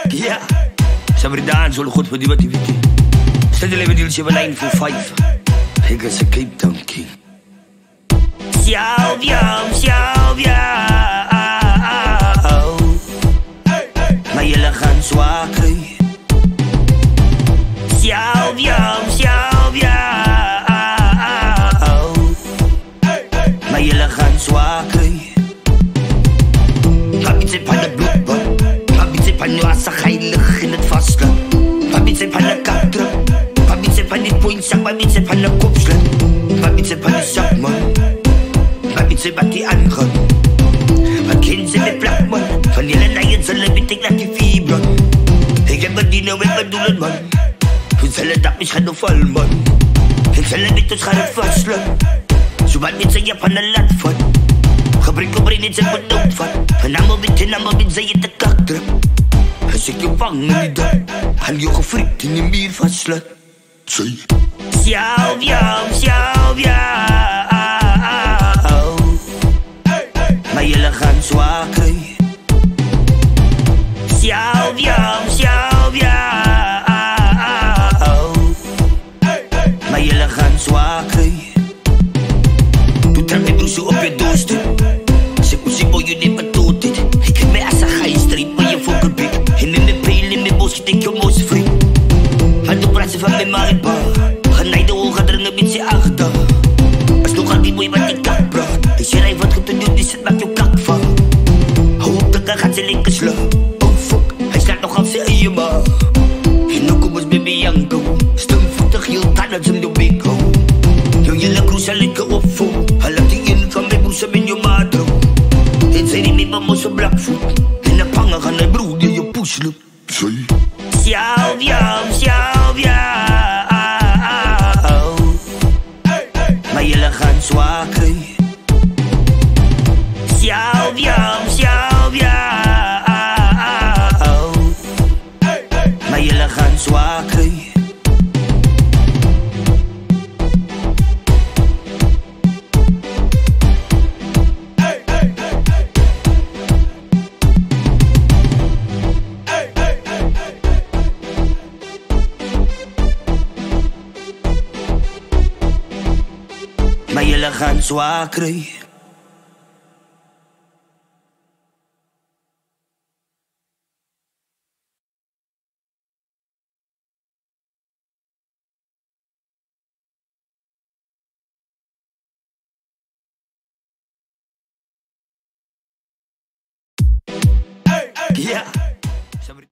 Yeah, sempre dancehall goed voor die activity. Stel je leven die 7945. Ik is een Cape Town king. Sylvia. Maar jullie gaan zwaar krijgen. Sylvia. Maar jullie gaan zwaar krijgen. Papi zit van de bloedbad. Papi zit van je assa heilig in het vastland. Papi zit van de kapdruk. Papi zit van die pointzak. Papi zit van de kopslet. Papi zit van die zakman. Papi zit wat die aangaan. Wat kind ze met plak man. Van jullie lijen zullen weet ik dat die fibron. Ik heb het die nou weer bedoelen man. We zullen dat niet gaan val man. Ik zal het niet ons gaan vastland. Zo wat niet zeggen van de lat van. Gebruik op niet zijn bedoeld van. En allemaal wit zijn je te kak druk. Als ik je vang in die dag. Hang je gefrikt in die muur vastlat. Zee. Sylvia. Maar jullie gaan zwaar krijgen. Sylvia. Maar jullie gaan zwaar krijgen. Doe trap met broes op je doorstep. Zeg boy, je neemt me dood dit. Ik heb mij als een gijstreep, maar je vogelbik. En in mijn pijl, in mijn bos, ik denk je moos vriend. Van de prijzen van mijn maripa. Genaide ogen dringen met z'n achter. Als nog aan die boy wat die kak praat. Ik zeg hij wat goed te doen, die zit maakt je kak van. Hou op de kak, gaat ze linker slaan. Oh fuck, hij slaat nog af zijn eigen maag. En ook kom eens baby Janko. Stumvoetig, heel taal als hem de bek hou. Yo, jullie kroes zal ik opvoer. Hij laat die in van mijn broes in je maatro. En zei die met mijn mosse blakvoet. En de pangen gaan naar broer die je poes loopt. Sylvia. Maar jullie gaan zwaar krijgen. Sylvia. Maar jullie gaan zwaar krijgen. Maar jullie gaan zwaar krijgen. Yeah.